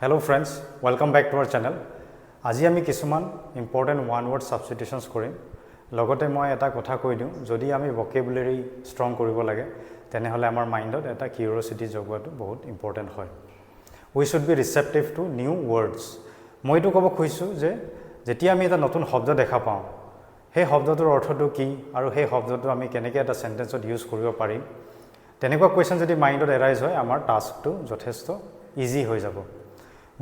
Hello friends, welcome back to our channel. আজি আমি কিছুমান ইম্পৰ্টেন্ট ওয়ান ওয়াৰ্ড সাবস্টিটিউশনস কৰিম। লগতে মই এটা কথা কৈ দিওঁ, যদি আমি ভোকেবুলাৰি ষ্ট্ৰং কৰিব লাগে, তেনেহলে আমাৰ মাইন্ডত এটা কিউৰিওসিটি জগোৱাটো বহুত ইম্পৰ্টেন্ট হয়। We should be receptive to new words. মই এইটো ক'ব খুজিছো যে যেতিয়া আমি এটা নতুন শব্দ দেখা পাওঁ, সেই শব্দটোৰ অৰ্থটো কি আৰু সেই শব্দটো আমি কেনেকৈ এটা সেন্টেন্সত ইউজ কৰিব পাৰিম, তেনেকুৱা কোৱেশ্চন যদি মাইন্ডত এৰাইজ হয়, আমাৰ টাস্কটো যথেষ্ট ইজি হৈ যাব।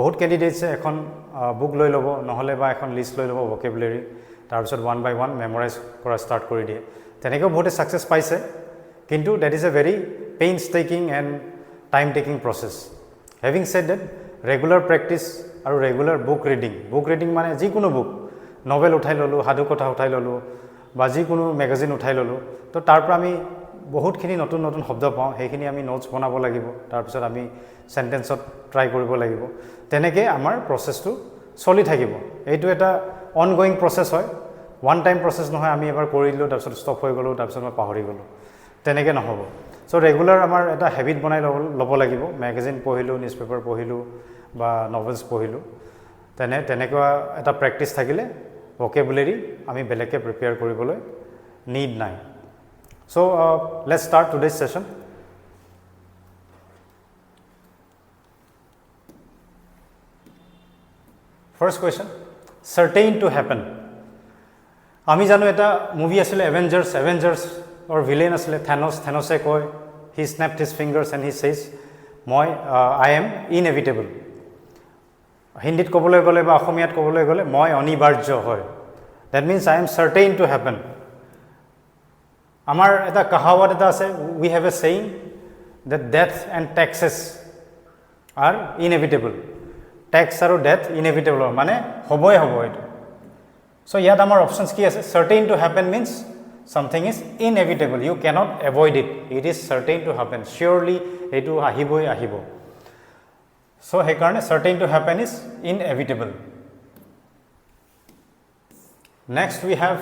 বহুত ক্যান্ডিডেটসে এখন বুক লৈ ল'ব, নহলে বা এখন লিষ্ট লৈ ল'ব ভোকেবুলাৰি, তাৰপিছত ওয়ান বাই ওয়ান মেমৰাইজ কৰা ষ্টাৰ্ট কৰি দিয়ে। তেনেকৈ বহুতে সাকসেস পাইছে, কিন্তু that is a very painstaking and time taking process. Having said that, regular practice আৰু ৰেগুলাৰ বুক ৰিডিং মানে যিকোনো বুক, নভেল উঠাই ল'লোঁ, সাধু কথা উঠাই ল'লোঁ, বা যিকোনো মেগাজিন উঠাই ল'লোঁ, তো তাৰ পৰা আমি বহুতখিনি নতুন নতুন শব্দ পাওঁ, সেইখিনি আমি নোটছ বনাব লাগিব, তাৰপিছত আমি সেন্টেন্সত ট্ৰাই কৰিব লাগিব। তেনেকৈ আমাৰ প্ৰচেছটো চলি থাকিব। এইটো এটা অনগোয়িং প্ৰচেছ হয়, ওৱান টাইম প্ৰচেছ নহয়, আমি এবাৰ কৰি দিলোঁ, তাৰপিছত ষ্টপ হৈ গ'লোঁ, তাৰপিছত মই পাহৰি গ'লোঁ, তেনেকৈ নহ'ব। চ' ৰেগুলাৰ আমাৰ এটা হেবিট বনাই ল'ব লাগিব। মেগাজিন পঢ়িলোঁ, নিউজ পেপাৰ পঢ়িলোঁ, বা নভেলছ পঢ়িলোঁ, তেনেকুৱা এটা প্ৰেক্টিছ থাকিলে ভোকেবুলাৰি আমি বেলেগকৈ প্ৰিপেয়াৰ কৰিবলৈ নিড নাই। So' let's start today's session. First question, certain to happen. আমি জানো এটা মুভি আছিলে এভেঞ্জাৰ্ছ or villain আছিলে থেনছে কয়, he snapped his fingers and he says, I am inevitable. হিন্দীত ক'বলৈ গ'লে বা অসমীয়াত ক'বলৈ গ'লে মই অনিবাৰ্য হয়। That means I am certain to happen. আমাৰ এটা কাহাৱত এটা আছে, we have a saying that death and taxes are inevitable. Tax আৰু death inevitable, মানে হ'বই হ'ব এইটো। So ইয়াত আমাৰ অপশনস কি আছে? Certain to happen means something is inevitable. You cannot avoid it. It is certain to happen. Surely এইটো আহিবই আহিব। So সেইকাৰণে certain to happen is inevitable. Next we have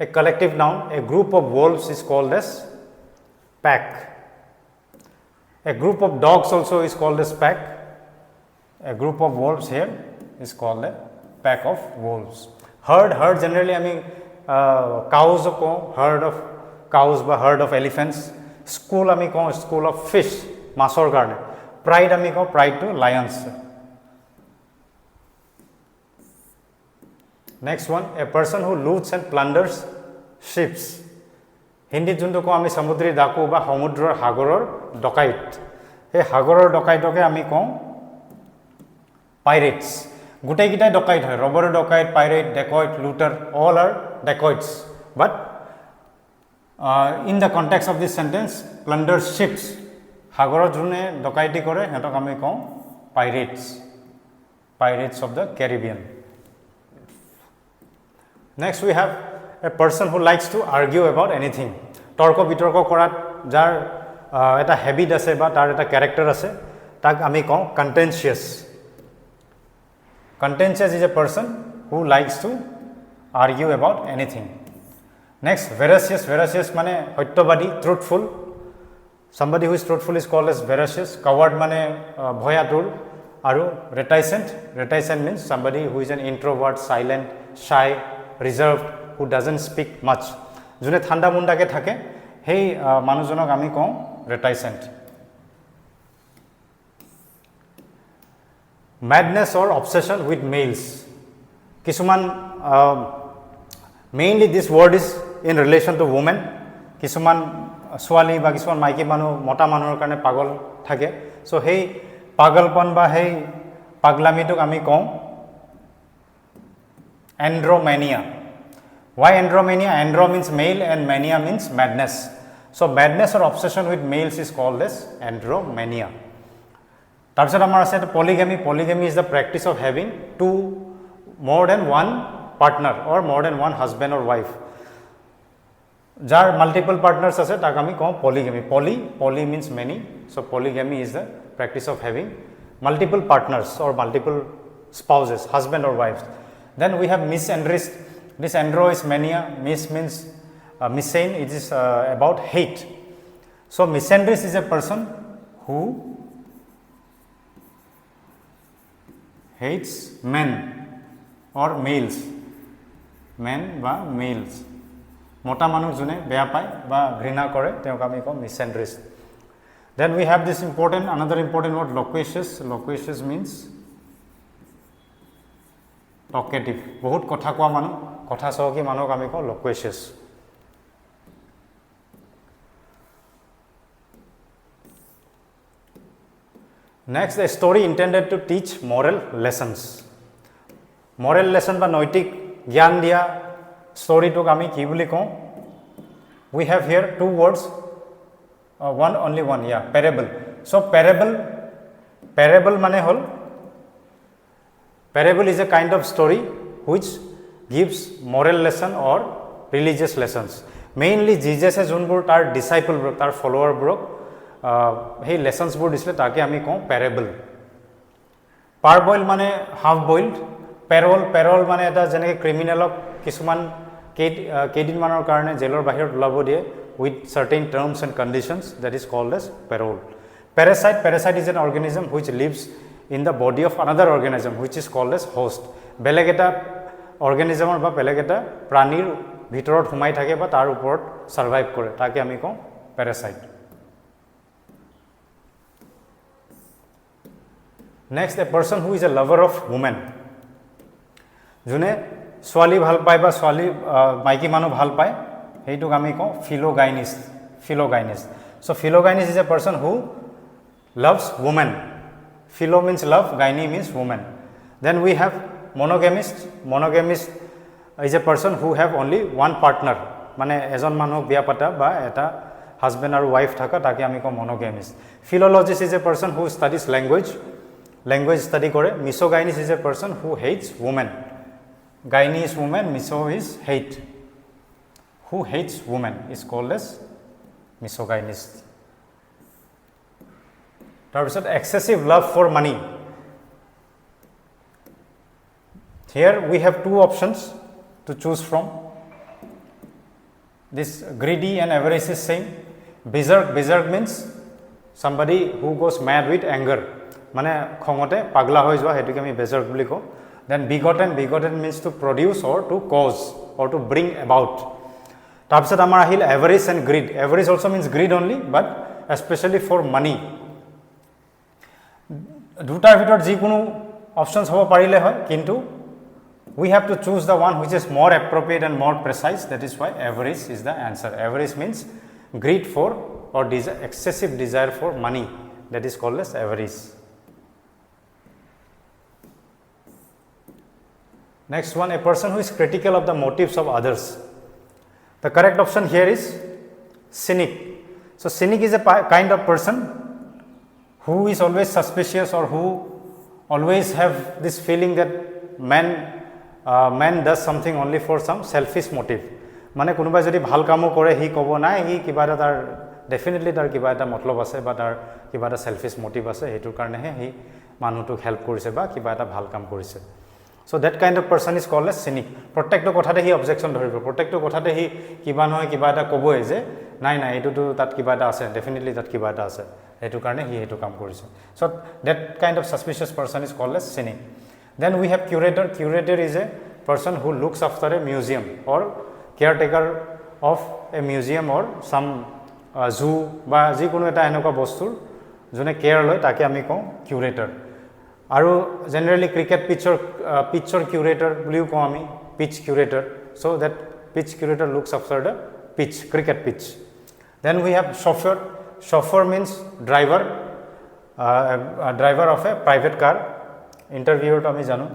a collective noun. A group of wolves is called as pack. A group of dogs also is called as pack. A group of wolves here is called a pack of wolves. Herd generally I mean cows ko herd of cows ba herd of elephants. School ami ko school of fish masor karone. Pride ami ko pride to lions. Next one, a person who loots and plunders ships. Hindi junto ko ami samudri daku ba samudror hagoror dokait. Ei hagoror dokaitoke ami ko pirates. গোটেই কিটাই ডকাইত হয়, robber ডকাইত, pirate, dacoit, looter, all are dacoits. But in the context of this sentence, plunder ships, সাগৰত যোনে ডকাইতি কৰে হেতক আমি কওঁ pirates of the Caribbean. Next we have a person who likes to argue about anything. তৰ্ক বিতৰ্ক কৰাত যাৰ এটা হেবিট আছে বা তাৰ এটা ক্যাৰেক্টাৰ আছে, তাক আমি কওঁ contentious. Contentious is a person who likes to argue about anything. Next, veracious mane hotyobadi, truthful. Somebody who is truthful is called as veracious. Coward mane bhoyatur. Aru reticent means somebody who is an introvert, silent, shy, reserved, who doesn't speak much. June thanda munda ke thake hei manujonok ami kওঁ reticent. Madness or obsession with males. Kisuman mainly this word is in relation to women. Kisuman swali ba kisuman maiki manu mota manur karone pagol thake. So hey pagalpon ba hey paglamitok ami kওঁ andromania. Why andromania? Andro means male and mania means madness. So madness or obsession with males is called as andromania. তাৰপিছত আমাৰ আছে polygamy is the practice of having more than one partner or more than one husband or wife. যাৰ multiple partners আছে তাক আমি কওঁ polygamy. Poly means many, so polygamy is the practice of having multiple partners or multiple spouses, husband or wives. Then we have misandrist. This andro is mania. Mis means misane. It is about hate. So misandrist is a person who hates men or males, men বা males, মতা মানুহ যোনে বেয়া পায় বা ঘৃণা কৰে তেওঁক আমি কওঁ misandrist. Then we have this important, another important word, loquacious. Loquacious means talkative. বহুত কথা কোৱা মানুহ, কথা চহকী মানুহক আমি কওঁ loquacious. Next, a story intended to teach moral lessons. Moral lesson বা নৈতিক জ্ঞান দিয়া storyটোক আমি কি বুলি কওঁ? We have here two words, only one, yeah, parable. So parable মানে হল, parable is a kind of story which gives moral lesson or religious lessons. Mainly Jesus যোনবোৰ তাৰ discipleবোৰক, তাৰ followerবোৰক সেই লেসন্সবোৰ দিছিলে তাকে আমি কওঁ প্যাৰেবল. পাৰবইল মানে হাফ বইলড, পেৰল মানে এটা যেনেকৈ ক্ৰিমিনেলক কিছুমান কেইদিনমানৰ কাৰণে জেলৰ বাহিৰত ওলাব দিয়ে with certain terms and conditions, that is called as parole. Parasite is an organism which lives in the body of another organism which is called as host. বেলেগ এটা অৰ্গেনিজমৰ বা বেলেগ এটা প্ৰাণীৰ ভিতৰত সোমাই থাকে বা তাৰ ওপৰত ছাৰ্ভাইভ কৰে, তাকে আমি কওঁ parasite. Next, a person who is a lover of women. যোনে ছোৱালী ভাল পায় বা ছোৱালী মাইকী মানুহ ভাল পায় সেইটোক আমি কওঁ ফিলোগাইনিষ্ট. So philogynist is a person who loves women. Philo means love, gyne means woman. Then we have monogamist. Monogamist is a person who have only one partner. মানে এজন মানুহক বিয়া পাতা বা এটা হাজবেণ্ড আৰু ৱাইফ থকা তাকে আমি কওঁ monogamist. Philologist is a person who studies language study করে. Misogynist is a person who hates women. Gyne is woman, miso is hate. Who hates women is called as misogynist. তাৰপিছত excessive love for money. Here we have two options to choose from. This greedy and avarice is same. Berserk means somebody who goes mad with anger. মানে খঙতে পাগলা হৈ যোৱা, সেইটোকে আমি বেজাৰ্ক বুলি কওঁ. Then begotten means to produce or to cause or to bring about. তাৰপিছত আমাৰ আহিল avarice and greed. Avarice also' means greed only, but especially for money. দুটাৰ ভিতৰত যিকোনো অপশ্যনছ হ'ব পাৰিলে হয়, কিন্তু we have to choose the one which is more appropriate and more precise. That is why avarice is the answer. Avarice means greed for or excessive desire for money. That is called as avarice. Next one, a person who is critical of the motives of others. The correct option here is cynic. So cynic is a kind of person who is always suspicious or who always have this feeling that man does something only for some selfish motive. মানে কোনোবাই যদি ভাল কামো কৰে সি ক'ব নাই সি কিবা এটা তাৰ ডেফিনেটলি তাৰ কিবা এটা মতলব আছে বা তাৰ কিবা এটা সেলফিশ মোটিভ আছে, সেইটোৰ কাৰণেহে সি মানুহটোক হেল্প কৰিছে বা কিবা এটা ভাল কাম কৰিছে. So that kind of person is called as cynic. প্ৰত্যেকটো কথাতে সি অবজেকশ্যন ধৰিব, প্ৰত্যেকটো কথাতে সি কিবা নহয় কিবা এটা ক'বই যে নাই এইটোতো তাত কিবা এটা আছে, ডেফিনেটলি তাত কিবা এটা আছে, সেইটো কাৰণে সি সেইটো কাম কৰিছে. So that kind of suspicious person is called as cynic. Then we have curator. Curator is a person who looks after a museum or caretaker of a museum or some zoo বা যিকোনো এটা এনেকুৱা বস্তুৰ যোনে care লয় তাকে আমি কওঁ কিউৰেটৰ. আৰু জেনেৰেলি ক্ৰিকেট পিচৰ কিউৰেটৰ বুলিও কওঁ আমি, pitch curator. So' that pitch curator looks after the pitch, cricket pitch. Then we have chauffeur. Chauffeur means driver of a private car. ইণ্টাৰভিউত আমি জানো.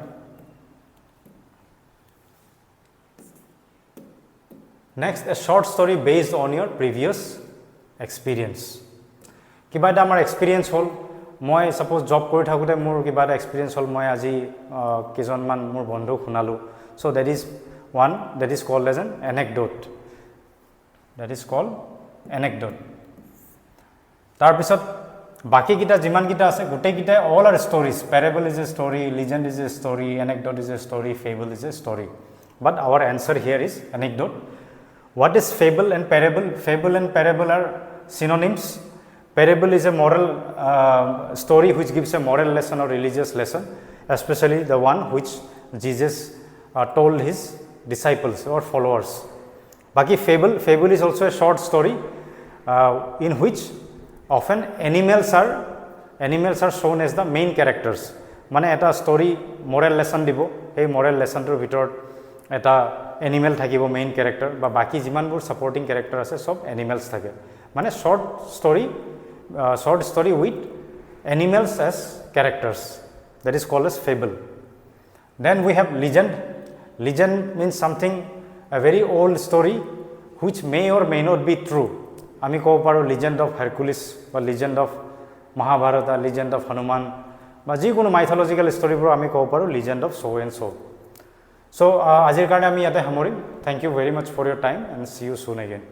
Next, a short story based on your previous experience. কিবা এটা আমাৰ experience হ'ল, মই suppose job কৰি থাকোঁতে মোৰ কিবা এটা এক্সপিৰিয়েঞ্চ হ'ল, মই আজি কেইজনমান মোৰ বন্ধুক শুনালোঁ. So' that is one, that is called as an anecdote. তাৰপিছত বাকীকেইটা যিমানকেইটা আছে গোটেইকেইটাই all are stories. Parable is a story, legend is a story, anecdote is a story, fable is a story. But our answer here is anecdote. What is fable and parable? Fable and parable are synonyms. Parable is a moral story which gives a moral lesson or religious lesson, especially the one which Jesus told his disciples or followers. Baki fable is also a short story in which often animals are shown as the main characters. Mane eta story moral lesson dibo, ei moral lesson tor bhitor eta animal thakibo main character ba baki jiman bur supporting character ase sob animals thake. Mane short story with animals as characters, that is called as fable. Then we have legend. Legend means something, a very old story which may or may not be true. Ami kobo paro legend of Hercules ba legend of Mahabharata, legend of Hanuman বা যিকোনো মাইথলজিক্যাল ষ্টৰিবোৰ আমি ক'ব পাৰোঁ legend of so and so. So আজিৰ কাৰণে আমি ইয়াতে সামৰিম. Thank you very much for your time and see you soon again.